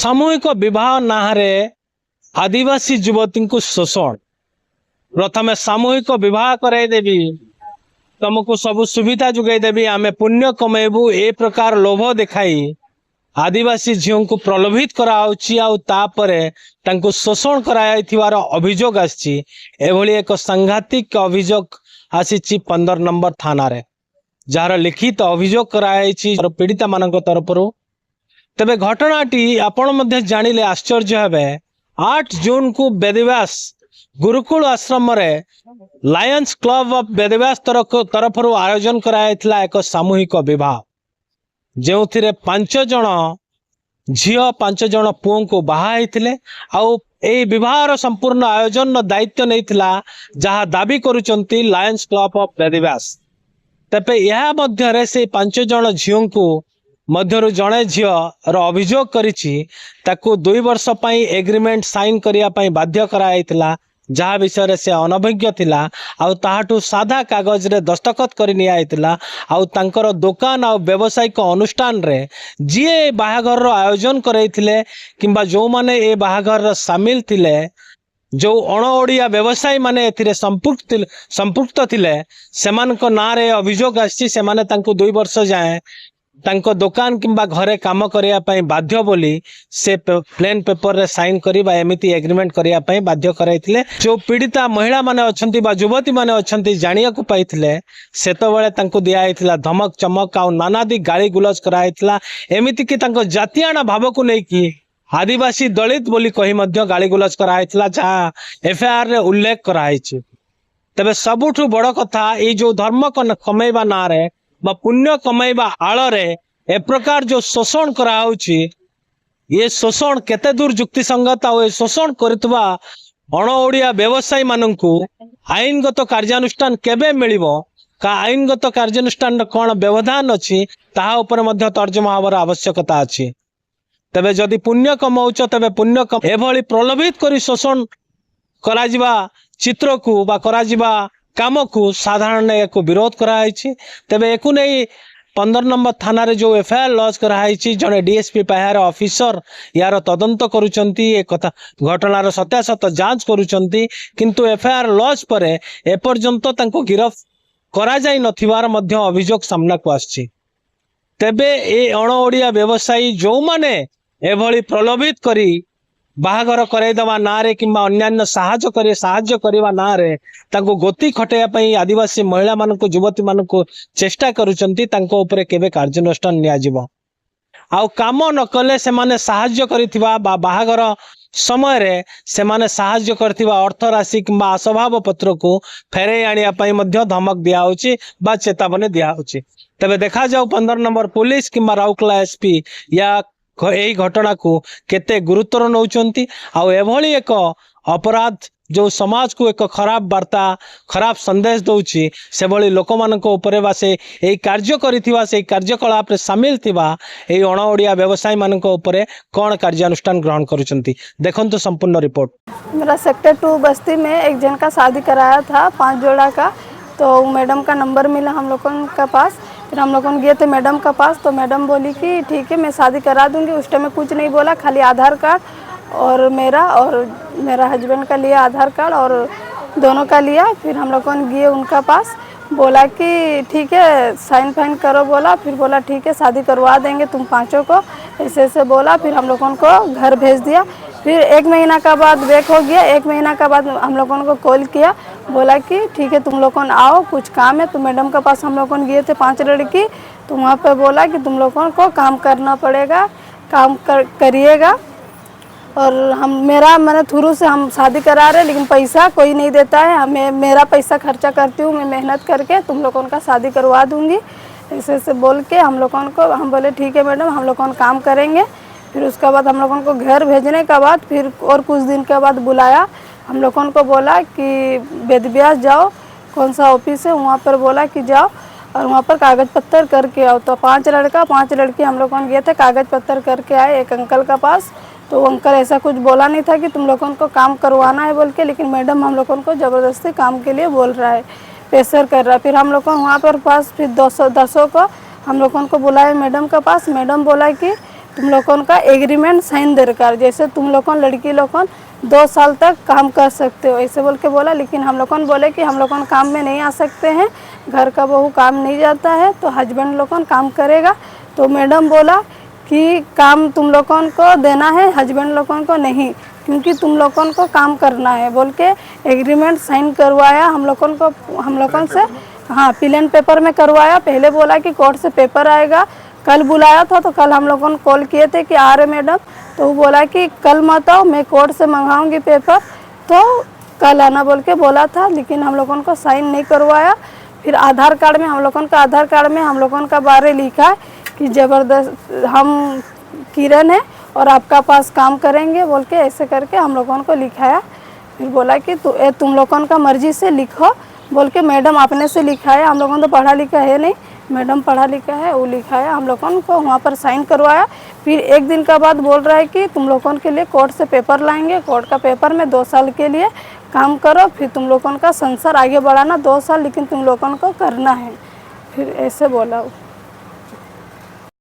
सामूहिक विवाह नाहरे आदिवासी युवती को शोषण प्रथमे सामूहिक विवाह कराइदेवी तुमको सब सुविधा जुगैदेवी आमे पुण्य कमेबू ए प्रकार लोभ देखाई आदिवासी झील को प्रलोभित करापर शोषण कर अभियोग आभली एक सांघातिक अभियोग आसी 15 नंबर थाना रे जार लिखित अभियोग कराई पीड़िता मान तरफ तेबे घटनाटी आपण जानिले आश्चर्य हेबे 8 जून को वेदव्यास गुरुकुल आश्रम रे लायंस क्लब ऑफ वेदव्यास तरफ आयोजन कराइथिला एक सामूहिक विवाह जो 5 जन झील 5 जन पुओं को बाहा आउ विवाह संपूर्ण आयोजन दायित्व नहीं जहाँ दाबी करुचंती लायंस क्लब ऑफ वेदव्यास तेबे यह मध्य से 5 जन झील को मध्यरु जड़े झील अभियोग करिछि ताकू 2 वर्ष पई एग्रीमेंट साइन करिया पई बाध्य कराइथिला जहाँ विषय से अनभिज्ञ थिला आउ ताहाटू साधा कागज रे दस्तखत करि निया आइतिला आउ तांकर दुकान आउ व्यावसायिक अनुष्ठान रे जे बाहाघर रो आयोजन करैथिले किंबा जो माने ए बाहाघर रो शामिल थिले जो अण ओडिया व्यवसायी माने एथिरे संपुक्त थिले सेमानक नारे अभियोग आछि सेमाने तांको 2 वर्ष जाए तांको दुकान किंबा घरे काम करिया पई बाध्य बोली से प्लेन पेपर रे साइन करिबा एमिति एग्रीमेंट करिया पई बाध्य कराइथिले जो पीड़िता महिला माने अछंती बा युवती माने अछंती जानिया को पाइथिले सेतबेले तांको दिया आइथिला धमक चमक आ नानादी गाली गुलज कराइथिला एमिति कि तांको जातियाना भाव को नै कि आदिवासी दलित बोली कही मध्य गाली गुलज कराइथिला जहाँ एफआईआर रे उल्लेख कराइछि तबे सबुठु बड़ कथा ए जो धर्म कमेबा ना रे पुण्य कमाइबा आଳରେ ए प्रकार जो शोषण कराउछि ये शोषण केते दूर युक्ति संगत आ शोषण करतबा अण ओडिया व्यवसायी माननकु आईनगत कार्यानुष्ठान केबे मिलिबो का आईनगत कार्यानुष्ठान कोन व्यवधान अछि ताहा ऊपर मध्य तर्जमा हबार आवश्यकता अछि तबे जदि पुण्य कमाउछ तबे पुण्य एभली प्रलोभित करी शोषण करा जिबा चित्र को बा करा जिबा काम को साधारण एक विरोध कराई तेबे एक नहीं 15 नंबर थाना रे जो एफआईआर लॉन्च कराई जड़े डीएसपी पाहार ऑफिसर यार तदंत करुचंती एक कथा घटनार सत्यासत जांच करुचंती किंतु एफआईआर लॉन्च पर एपर्यंत तांको गिरफ करा जाई नथिबार मध्य अभियोग सामना को आछि तेबे ए अण ओडिया व्यवसायी जो माने एभली प्रलोभित करी बाहागर करैदवा नारे किंबा अन्यान्य साहाय्य करवा नारे तांको गोती खटेया पई आदिवासी महिला मानक युवती मानक चेष्टा करुचंती तांको ऊपर केबे कार्यानुष्ठान निया जिवो आउ काम न कले से माने साहाय्य करिथिबा बा बाहागर समय रे से माने साहाय्य करथिबा अर्थ राशि किंबा असभाव पत्र को फेरे आनिया पई मध्य धमक दिया होची बा चेतावनी दिया होची तबे देखा जाऊ 15 नंबर पुलिस किंबा राउरकेला एसपी या यही घटना को केते गुरुत्व नौचंती आउ एभली एक अपराध जो समाज को एक खराब वार्ता खराब संदेश दौची से भली लोक मानक ऊपर बा से एई कार्य करिथिबा से कार्यकलाप रे शामिल थिबा एई अण ओडिया व्यवसायी मानक ऊपर कोन कार्यानुष्ठान ग्रहण करूचंती देखंतु संपूर्ण रिपोर्ट। मेरा सेक्टर 2 बस्ती में एक जन का शादी कराया था 5 जोड़ा का तो मैडम का नंबर मिला हम लोगों के पास फिर हम लोगों गए थे मैडम का पास तो मैडम बोली कि ठीक है मैं शादी करा दूंगी उस टाइम में कुछ नहीं बोला खाली आधार कार्ड और मेरा हस्बैंड का लिया आधार कार्ड और दोनों का लिया फिर हम लोगों गए उनका पास बोला कि ठीक है साइन फाइन करो बोला फिर बोला ठीक है शादी करवा देंगे तुम 5 को ऐसे बोला फिर हम लोगों को घर भेज दिया फिर 1 महीना का बाद ब्रेक हो गया 1 महीना का बाद हम लोगों को कॉल किया बोला कि ठीक है तुम लोगों आओ कुछ काम है तो मैडम के पास हम लोगों गए थे 5 लड़की तो वहाँ पे बोला कि तुम लोगों को काम करना पड़ेगा काम करिएगा और मैंने थ्रू से हम शादी करा रहे लेकिन पैसा कोई नहीं देता है हमें मेरा पैसा खर्चा करती हूँ मैं मेहनत करके तुम लोगों का शादी करवा दूँगी ऐसे बोल के हम लोगों को हम बोले ठीक है मैडम हम लोगों काम करेंगे फिर उसके बाद हम लोगों को घर भेजने के बाद फिर और कुछ दिन के बाद बुलाया हम लोगों को बोला कि वेदव्यास जाओ कौन सा ऑफिस है वहाँ पर बोला कि जाओ और वहाँ पर कागज़ पत्तर करके आओ तो 5 लड़का 5 लड़की हम लोगों गए थे कागज़ पत्तर करके आए एक अंकल का पास तो अंकल ऐसा कुछ बोला नहीं था कि तुम लोगों को काम करवाना है बोल के लेकिन मैडम हम लोगों को ज़बरदस्ती काम के लिए बोल रहा है प्रेशर कर रहा है फिर हम लोग को वहाँ पर पास फिर 200 को हम लोगों को बुलाए मैडम के पास मैडम बोला कि तुम लोगों का एग्रीमेंट साइन दरकार, जैसे तुम लोगों लड़की लोगों 2 साल तक काम कर सकते हो ऐसे बोल के बोला। लेकिन हम लोगों बोले कि हम लोगों काम में नहीं आ सकते हैं, घर का बहू काम नहीं जाता है, तो हस्बैंड लोगों काम करेगा। तो मैडम बोला कि काम तुम लोगों को देना है, हस्बैंड लोगों को नहीं, क्योंकि तुम लोगों को काम करना है बोल के एग्रीमेंट साइन करवाया हम लोगों से। हाँ, प्लेन पेपर में करवाया। पहले बोला कि कोर्ट से पेपर आएगा, कल बुलाया था, तो कल हम लोगों ने कॉल किए थे कि आ रहे मैडम, तो वो बोला कि कल मत आओ, मैं कोर्ट से मंगाऊंगी पेपर, तो कल आना बोल के बोला था। लेकिन हम लोगों को साइन नहीं करवाया। फिर आधार कार्ड में हम लोगों का बारे लिखा है कि ज़बरदस्त हम किरण है और आपका पास काम करेंगे बोल के ऐसे करके हम लोगों को लिखाया। फिर बोला कि तुम लोगों का मर्जी से लिखो बोल के मैडम अपने से लिखाया। हम लोगों तो पढ़ा लिखा है नहीं, मैडम पढ़ा लिखा है, वो लिखाया, हम लोगों को वहाँ पर साइन करवाया। फिर एक दिन का बाद बोल रहा है कि तुम लोगों के लिए कोर्ट से पेपर लाएंगे, कोर्ट का पेपर में 2 साल के लिए काम करो, फिर तुम लोगों का संसार आगे बढ़ाना 2 साल, लेकिन तुम लोगों को करना है, फिर ऐसे बोला।